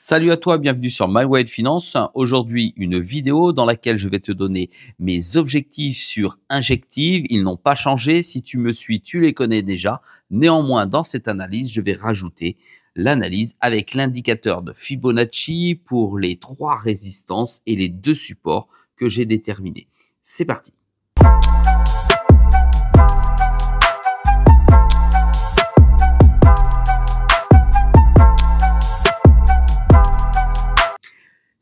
Salut à toi, bienvenue sur My Way Finance. Aujourd'hui, une vidéo dans laquelle je vais te donner mes objectifs sur Injective. Ils n'ont pas changé. Si tu me suis, tu les connais déjà. Néanmoins, dans cette analyse, je vais rajouter l'analyse avec l'indicateur de Fibonacci pour les 3 résistances et les 2 supports que j'ai déterminés. C'est parti.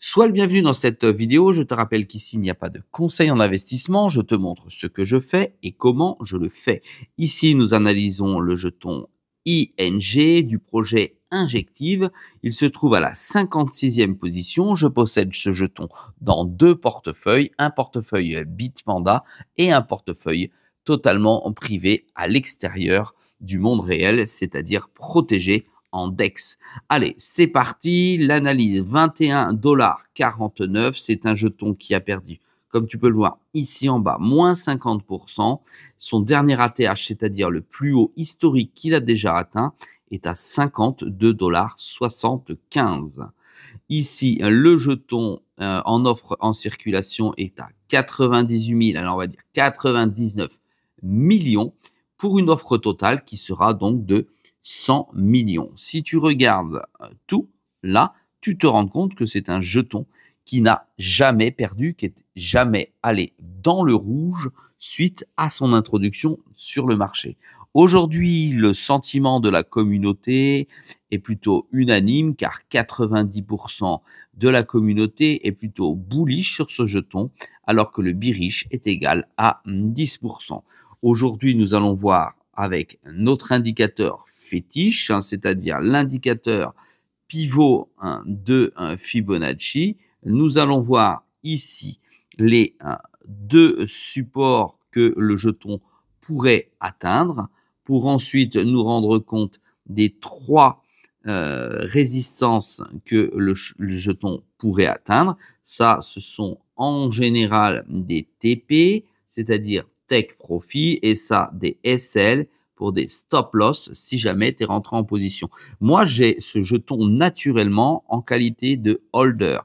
Sois le bienvenu dans cette vidéo. Je te rappelle qu'ici, il n'y a pas de conseil en investissement. Je te montre ce que je fais et comment je le fais. Ici, nous analysons le jeton ING du projet Injective. Il se trouve à la 56e position. Je possède ce jeton dans 2 portefeuilles, un portefeuille Bitpanda et un portefeuille totalement privé à l'extérieur du monde réel, c'est-à-dire protégé en DEX. Allez, c'est parti. L'analyse 21,49 $. C'est un jeton qui a perdu, comme tu peux le voir ici en bas, moins 50%. Son dernier ATH, c'est-à-dire le plus haut historique qu'il a déjà atteint, est à 52,75 $. Ici, le jeton en offre en circulation est à 98 000, alors on va dire 99 millions, pour une offre totale qui sera donc de 100 millions. Si tu regardes tout, là, tu te rends compte que c'est un jeton qui n'a jamais perdu, qui est jamais allé dans le rouge suite à son introduction sur le marché. Aujourd'hui, le sentiment de la communauté est plutôt unanime car 90% de la communauté est plutôt bullish sur ce jeton alors que le bearish est égal à 10%. Aujourd'hui, nous allons voir avec notre indicateur fétiche, c'est-à-dire l'indicateur pivot de Fibonacci. Nous allons voir ici les 2 supports que le jeton pourrait atteindre pour ensuite nous rendre compte des 3 résistances que le jeton pourrait atteindre. Ça, ce sont en général des TP, c'est-à-dire Take Profit, et ça des SL pour des stop loss si jamais tu es rentré en position. Moi, j'ai ce jeton naturellement en qualité de holder.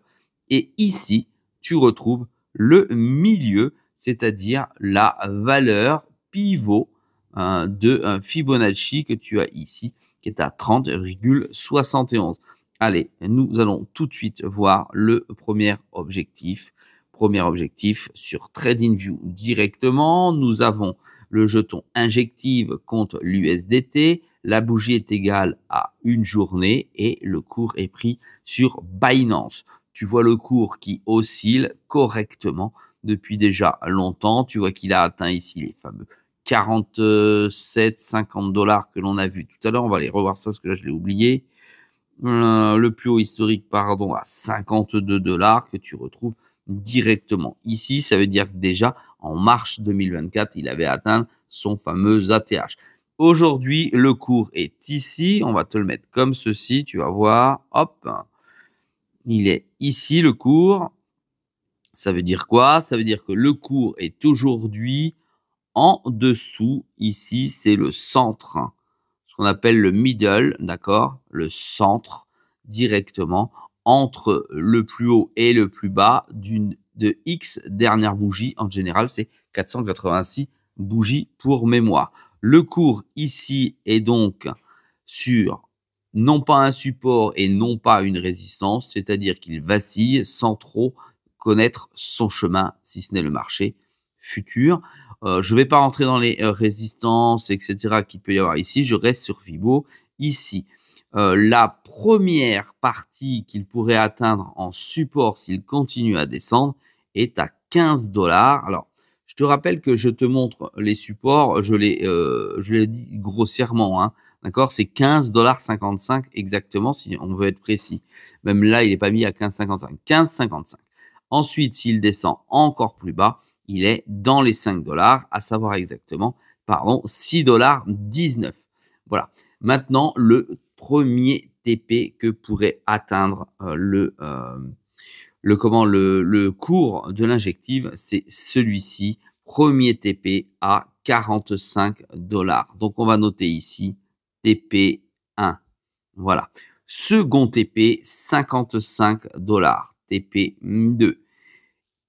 Et ici, tu retrouves le milieu, c'est-à-dire la valeur pivot de Fibonacci que tu as ici, qui est à 30,71. Allez, nous allons tout de suite voir le premier objectif. Premier objectif sur TradingView directement. Nous avons le jeton Injective contre l'USDT. La bougie est égale à une journée et le cours est pris sur Binance. Tu vois le cours qui oscille correctement depuis déjà longtemps. Tu vois qu'il a atteint ici les fameux 47-50 $ que l'on a vu tout à l'heure. On va aller revoir ça parce que là je l'ai oublié. Le plus haut historique, pardon, à 52 $ que tu retrouves directement ici. Ça veut dire que déjà en mars 2024, il avait atteint son fameux ATH. Aujourd'hui, le cours est ici. On va te le mettre comme ceci. Tu vas voir. Hop. Il est ici le cours. Ça veut dire quoi? Ça veut dire que le cours est aujourd'hui en dessous. Ici, c'est le centre. Ce qu'on appelle le middle, d'accord? Le centre directement entre le plus haut et le plus bas de X dernière bougie. En général, c'est 486 bougies pour mémoire. Le cours ici est donc sur non pas un support et non pas une résistance, c'est-à-dire qu'il vacille sans trop connaître son chemin, si ce n'est le marché futur. Je ne vais pas rentrer dans les résistances, etc. qu'il peut y avoir ici. Je reste sur Fibo. Ici, la première partie qu'il pourrait atteindre en support s'il continue à descendre est à 15 $. Alors, je te rappelle que je te montre les supports. Je l'ai dit grossièrement, hein, d'accord? C'est 15,55 $ exactement si on veut être précis. Même là, il n'est pas mis à 15,55. 15,55. Ensuite, s'il descend encore plus bas, il est dans les 5 $, à savoir exactement, pardon, 6,19 $. Voilà. Maintenant, le premier TP que pourrait atteindre le cours de l'injective, c'est celui-ci. Premier TP à 45 $. Donc, on va noter ici TP1. Voilà. Second TP, 55 $, TP2.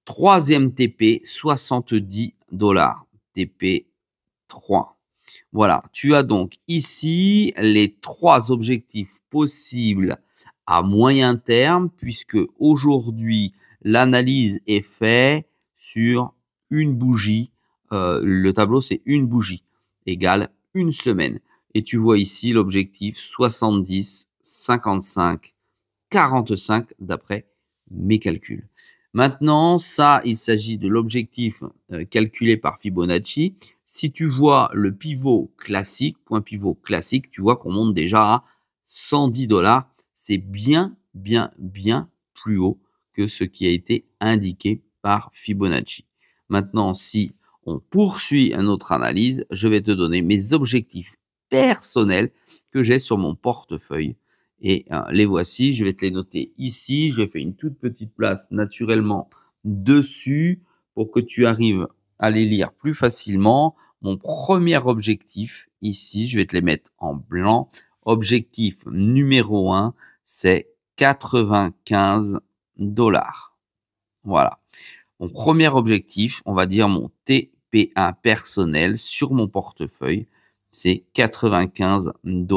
Troisième TP, 70 $, TP3. Voilà, tu as donc ici les 3 objectifs possibles à moyen terme, puisque aujourd'hui, l'analyse est faite sur une bougie. Le tableau, c'est une bougie égale une semaine. Et tu vois ici l'objectif 70, 55, 45 d'après mes calculs. Maintenant, ça, il s'agit de l'objectif calculé par Fibonacci. Si tu vois le pivot classique, point pivot classique, tu vois qu'on monte déjà à 110 $. C'est bien plus haut que ce qui a été indiqué par Fibonacci. Maintenant, si on poursuit notre analyse, je vais te donner mes objectifs personnels que j'ai sur mon portefeuille. Et les voici, je vais te les noter ici. Je vais faire une toute petite place naturellement dessus pour que tu arrives à les lire plus facilement. Mon premier objectif ici, je vais te les mettre en blanc. Objectif numéro 1, c'est 95 $. Voilà. Mon premier objectif, on va dire mon TP1 personnel sur mon portefeuille, c'est 95 $.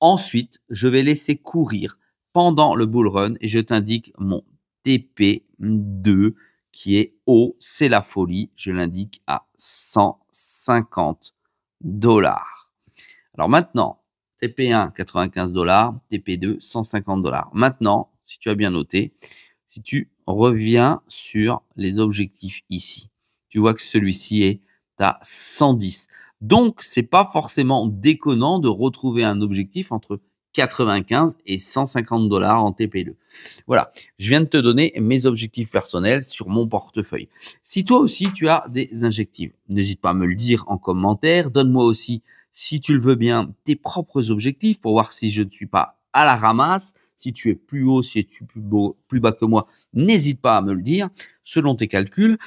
Ensuite, je vais laisser courir pendant le bull run et je t'indique mon TP2 qui est haut, c'est la folie. Je l'indique à 150 $. Alors maintenant, TP1, 95 $, TP2, 150 $. Maintenant, si tu as bien noté, si tu reviens sur les objectifs ici, tu vois que celui-ci est à 110. Donc, c'est pas forcément déconnant de retrouver un objectif entre 95 et 150 $ en TP2. Voilà, je viens de te donner mes objectifs personnels sur mon portefeuille. Si toi aussi tu as des objectifs, n'hésite pas à me le dire en commentaire. Donne-moi aussi, si tu le veux bien, tes propres objectifs pour voir si je ne suis pas à la ramasse. Si tu es plus haut, si tu es plus bas que moi, n'hésite pas à me le dire selon tes calculs.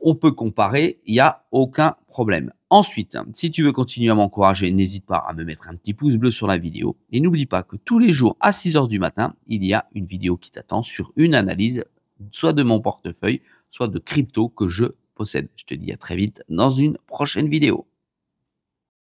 On peut comparer, il n'y a aucun problème. Ensuite, si tu veux continuer à m'encourager, n'hésite pas à me mettre un petit pouce bleu sur la vidéo. Et n'oublie pas que tous les jours à 6 h du matin, il y a une vidéo qui t'attend sur une analyse, soit de mon portefeuille, soit de crypto que je possède. Je te dis à très vite dans une prochaine vidéo.